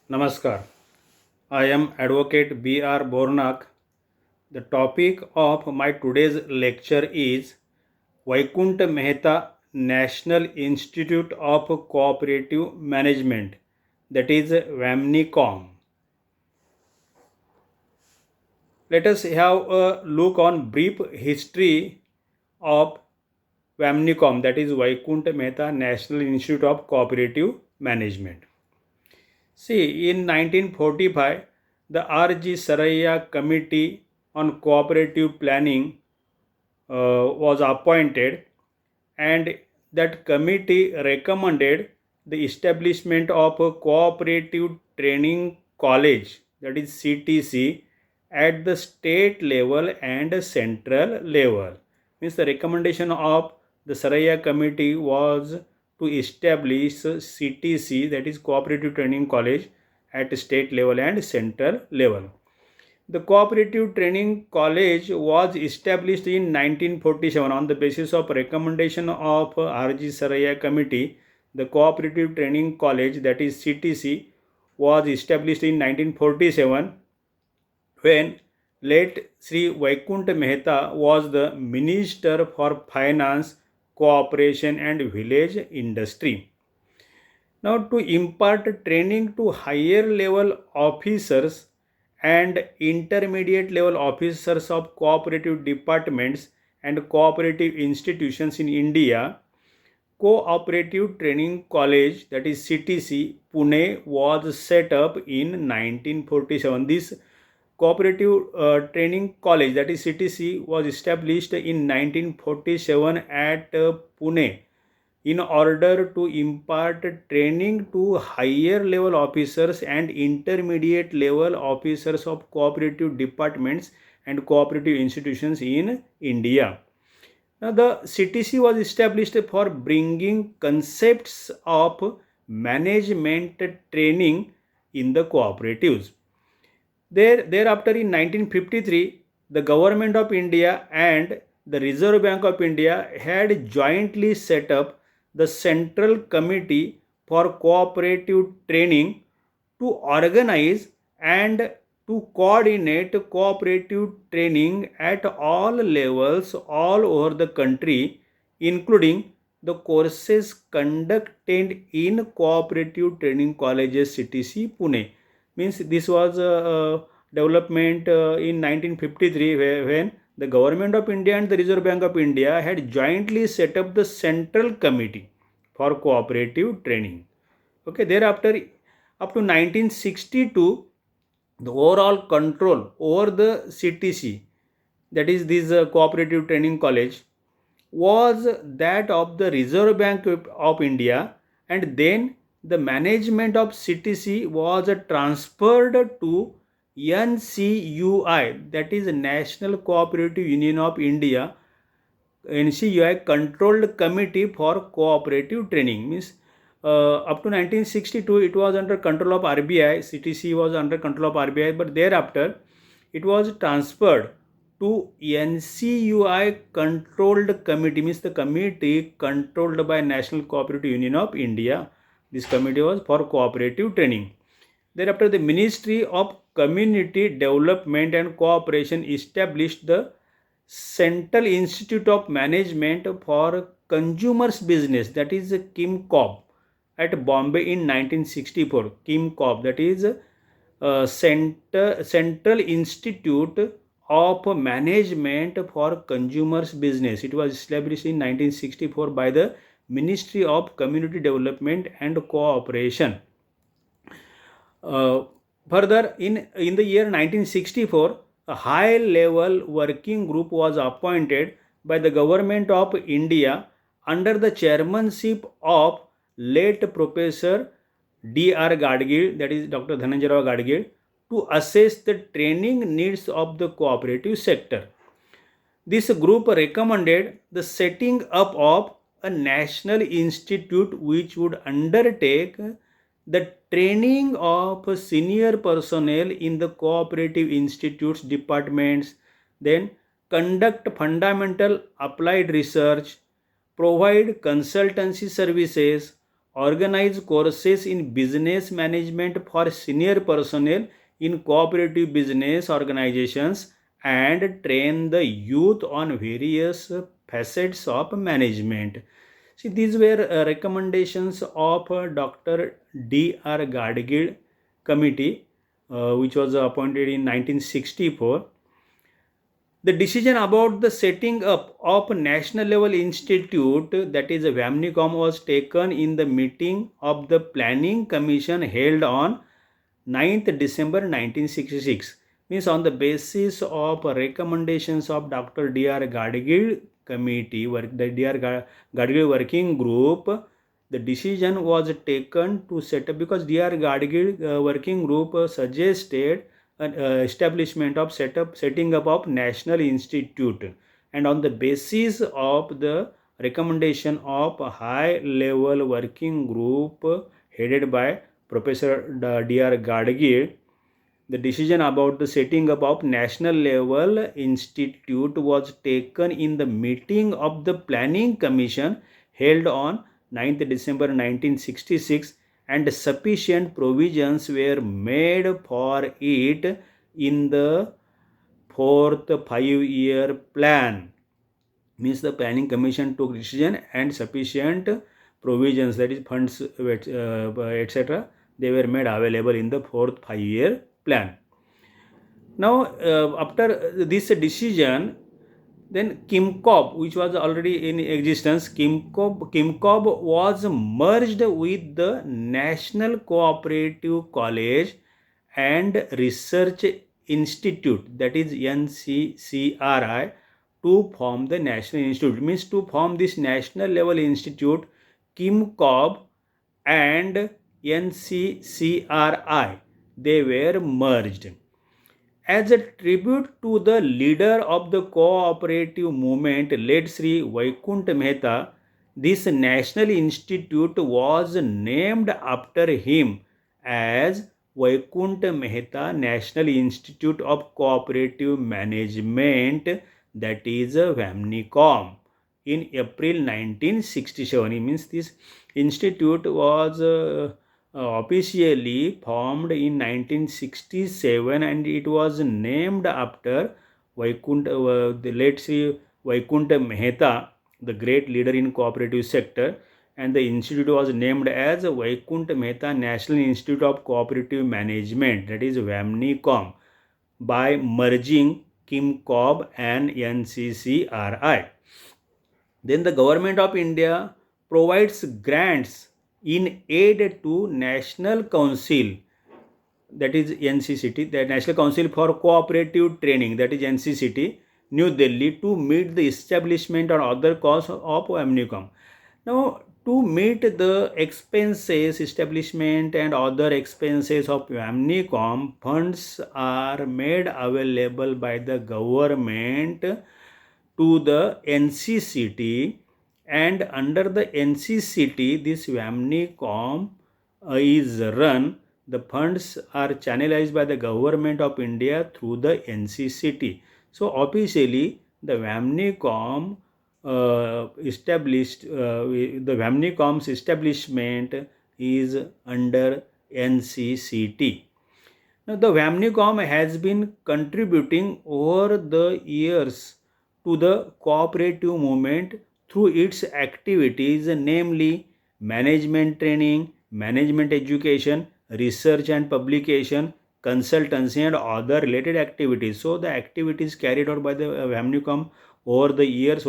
Namaskar. I am Advocate B.R. Bornak. The topic of my today's lecture is Vaikuntha Mehta National Institute of Cooperative Management, that is VAMNICOM. Let us have a look on brief history of VAMNICOM, that is Vaikuntha Mehta National Institute of Cooperative Management. See, in 1945, the R.G. Saraiya Committee on Cooperative Planning was appointed, and that committee recommended the establishment of a cooperative training college, that is CTC, at the state level and central level. Means the recommendation of the Saraiya committee was to establish CTC, that is cooperative training college, at state level and central level. The Cooperative Training College was established in 1947 on the basis of recommendation of R.G. Saraiya Committee. The Cooperative Training College, that is CTC, was established in 1947 when late Sri Vaikuntha Mehta was the Minister for Finance, Cooperation and Village Industry. Now, to impart training to higher level officers and intermediate level officers of cooperative departments and cooperative institutions in India, Cooperative Training College, that is CTC, Pune, was set up in 1947. This Cooperative Training College, that is CTC, was established in 1947 at Pune in order to impart training to higher level officers and intermediate level officers of cooperative departments and cooperative institutions in India. Now, the CTC was established for bringing concepts of management training in the cooperatives. Thereafter, in 1953, the Government of India and the Reserve Bank of India had jointly set up the Central Committee for Cooperative Training to organize and to coordinate cooperative training at all levels all over the country, including the courses conducted in Cooperative Training Colleges CTC Pune. Means this was a development in 1953 when the Government of India and the Reserve Bank of India had jointly set up the Central Committee for Cooperative Training. Okay, thereafter, up to 1962, the overall control over the CTC, that is this Cooperative Training College, was that of the Reserve Bank of India, and then the management of CTC was transferred to NCUI, that is National Cooperative Union of India. NCUI, Controlled Committee for Cooperative Training. Means up to 1962 it was under control of RBI. CTC was under control of RBI, but thereafter it was transferred to NCUI Controlled Committee, means the committee controlled by National Cooperative Union of India. This committee was for cooperative training. Thereafter, the Ministry of Community Development and Cooperation established the Central Institute of Management for Consumers Business, that is KIMCOB, at Bombay in 1964. KIMCOB, that is Central Institute of Management for Consumers Business. It was established in 1964 by the Ministry of Community Development and Cooperation. Further, in the year 1964, a high-level working group was appointed by the Government of India under the chairmanship of late Professor D.R. Gadgil, that is Dr. Dhananjay Rao Gadgil, to assess the training needs of the cooperative sector. This group recommended the setting up of a national institute which would undertake the training of senior personnel in the cooperative institutes departments, then conduct fundamental applied research, provide consultancy services, organize courses in business management for senior personnel in cooperative business organizations, and train the youth on various facets of management. See, these were recommendations of Dr. D.R. Gadgil committee, which was appointed in 1964. The decision about the setting up of a national level institute, that is a VAMNICOM, was taken in the meeting of the Planning Commission held on 9th December 1966. Means on the basis of recommendations of Dr. D.R. Gadgil committee, the D.R. Gadgil working group, the decision was taken to set up, because D.R. Gadgil working group suggested establishment of setting up of national institute, and on the basis of the recommendation of a high level working group headed by Professor D.R. Gadgil, the decision about the setting up of national level institute was taken in the meeting of the Planning Commission held on 9th December 1966, and sufficient provisions were made for it in the fourth 5-year plan. Means the Planning Commission took decision and sufficient provisions, that is funds, etc., they were made available in the fourth 5-year plan. Now, after this decision, then KIMCOB, which was already in existence, KIMCOB was merged with the National Cooperative College and Research Institute, that is NCCRI, to form the National Institute. Means to form this national level institute, KIMCOB and NCCRI, they were merged. As a tribute to the leader of the cooperative movement, late Sri Vaikunth Mehta, this National Institute was named after him as Vaikunth Mehta National Institute of Cooperative Management, that is VAMNICOM, in April 1967. It means this institute was officially formed in 1967, and it was named after the late Sri Vaikunth Mehta, the great leader in cooperative sector, and the institute was named as Vaikunth Mehta National Institute of Cooperative Management, that is VAMNICOM, by merging KIMCOB and NCCRI. Then the Government of India provides grants in aid to National Council, that is NCCT, the National Council for Cooperative Training, that is NCCT, New Delhi, to meet the establishment or other costs of VAMNICOM. Now, to meet the expenses, establishment and other expenses of VAMNICOM, funds are made available by the government to the NCCT, and under the NCCT, this VAMNICOM is run. The funds are channelized by the Government of India through the NCCT. So officially, the VAMNICOM the VAMNICOM's establishment is under NCCT. Now, the VAMNICOM has been contributing over the years to the cooperative movement through its activities, namely management training, management education, research and publication, consultancy, and other related activities. So the activities carried out by the VAMNICOM over the years,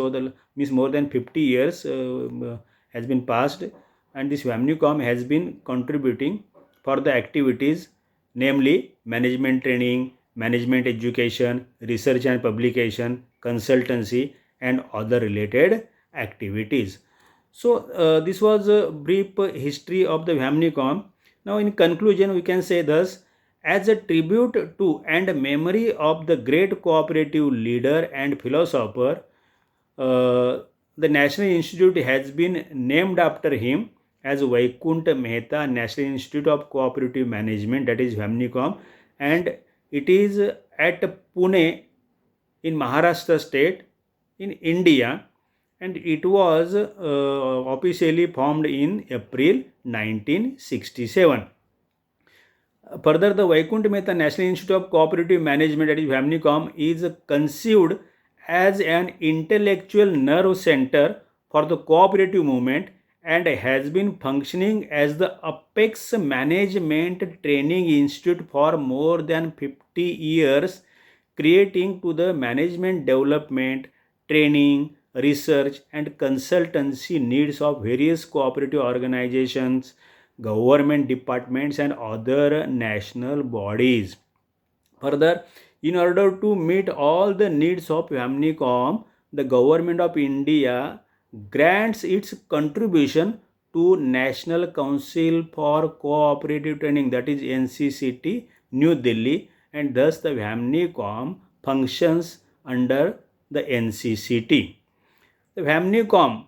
means more than 50 years has been passed, and this VAMNICOM has been contributing for the activities, namely management training, management education, research and publication, consultancy, and other related activities. So this was a brief history of the VAMNICOM. Now, in conclusion, we can say thus: as a tribute to and memory of the great cooperative leader and philosopher, the National Institute has been named after him as Vaikunth Mehta National Institute of Cooperative Management, that is VAMNICOM, and it is at Pune in Maharashtra state in India, and it was officially formed in April 1967. Further, the Vaikunt Mehta National Institute of Cooperative Management, that is VAMNICOM, is conceived as an intellectual nerve center for the cooperative movement and has been functioning as the apex management training institute for more than 50 years, creating to the management development, training, research and consultancy needs of various cooperative organizations, government departments and other national bodies. Further, in order to meet all the needs of VAMNICOM, the Government of India grants its contribution to National Council for Cooperative Training, that is NCCT, New Delhi, and thus the VAMNICOM functions under the NCCT. The VAMNICOM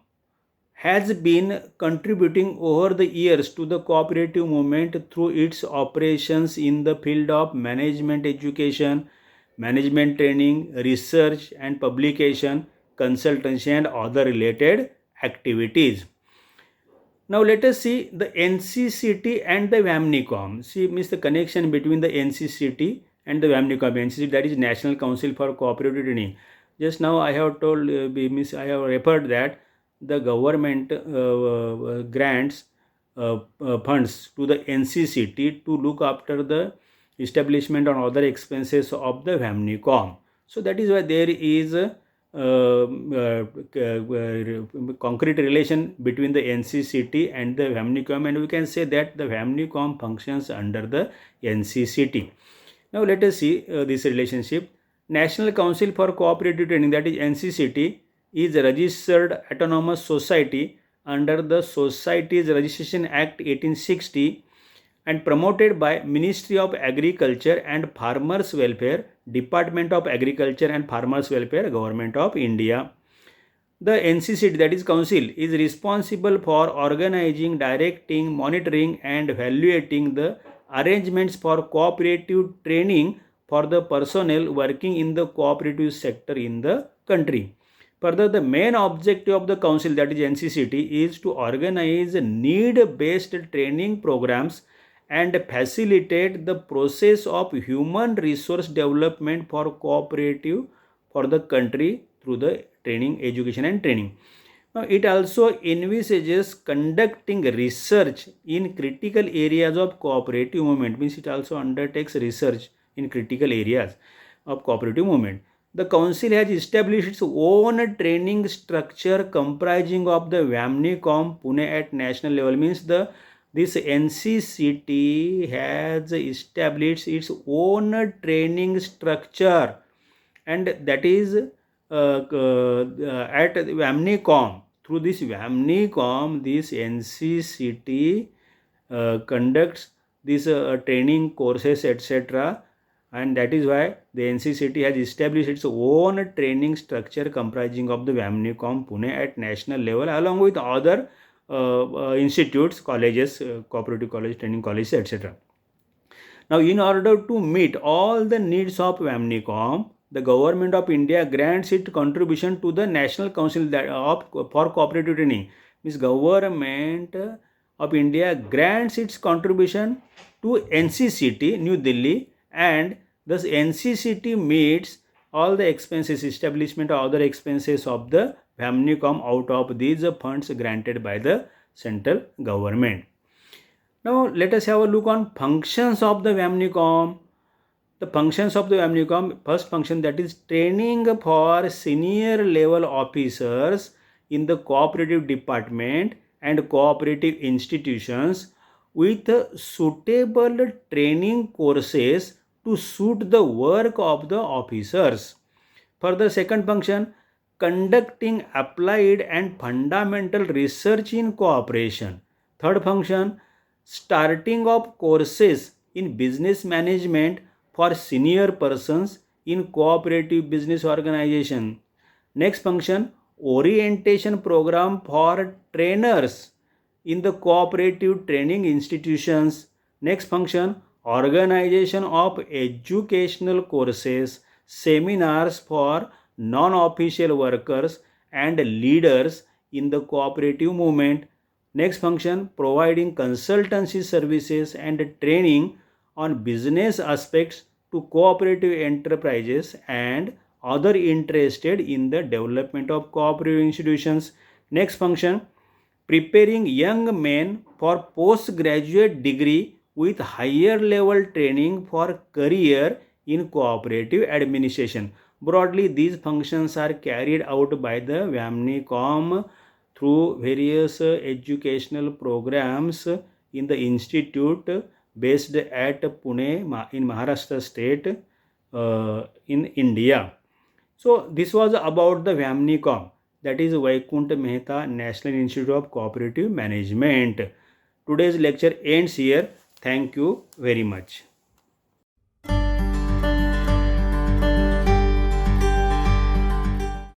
has been contributing over the years to the cooperative movement through its operations in the field of management education, management training, research and publication, consultancy and other related activities. Now let us see the NCCT and the VAMNICOM. See, means the connection between the NCCT and the VAMNICOM. NCCT, that is National Council for Cooperative Training. Just now I have told, means I have referred that the government grants funds to the NCCT to look after the establishment and other expenses of the VAMNICOM. So that is why there is a concrete relation between the NCCT and the VAMNICOM, and we can say that the VAMNICOM functions under the NCCT. Now let us see this relationship. National Council for Cooperative Training, that is NCCT, is a registered autonomous society under the Societies Registration Act 1860 and promoted by Ministry of Agriculture and Farmers Welfare, Department of Agriculture and Farmers Welfare, Government of India. The NCCT, that is Council, is responsible for organizing, directing, monitoring and evaluating the arrangements for cooperative training for the personnel working in the cooperative sector in the country. Further, the main objective of the council, that is NCCT, is to organize need-based training programs and facilitate the process of human resource development for cooperative for the country through the training, education and training. Now, it also envisages conducting research in critical areas of cooperative movement, means it also undertakes research in critical areas of cooperative movement. The council has established its own training structure comprising of the VAMNICOM Pune at national level, means this NCCT has established its own training structure, and that is at VAMNICOM. Through this VAMNICOM, this NCCT conducts these training courses, etc. And that is why the NCCT has established its own training structure comprising of the VAMNICOM Pune at national level along with other institutes, colleges, cooperative college, training colleges, etc. Now, in order to meet all the needs of VAMNICOM, the Government of India grants its contribution to the National Council for Cooperative Training. Means Government of India grants its contribution to NCCT, New Delhi, and thus NCCT meets all the expenses, establishment or other expenses of the VAMNICOM out of these funds granted by the central government. Now let us have a look on functions of the VAMNICOM. The functions of the VAMNICOM, first function, that is training for senior level officers in the cooperative department and cooperative institutions with suitable training courses to suit the work of the officers. Further, second function, conducting applied and fundamental research in cooperation. Third function, starting of courses in business management for senior persons in cooperative business organization. Next function, orientation program for trainers in the cooperative training institutions. Next function, organization of educational courses, seminars for non-official workers and leaders in the cooperative movement. Next function, providing consultancy services and training on business aspects to cooperative enterprises and other interested in the development of cooperative institutions. Next function, preparing young men for postgraduate degree with higher level training for career in cooperative administration. Broadly, these functions are carried out by the WAMNICOM through various educational programs in the institute based at Pune in Maharashtra state in India. So this was about the WAMNICOM, that is Vaikunth Mehta National Institute of Cooperative Management. Today's lecture ends here. Thank you very much.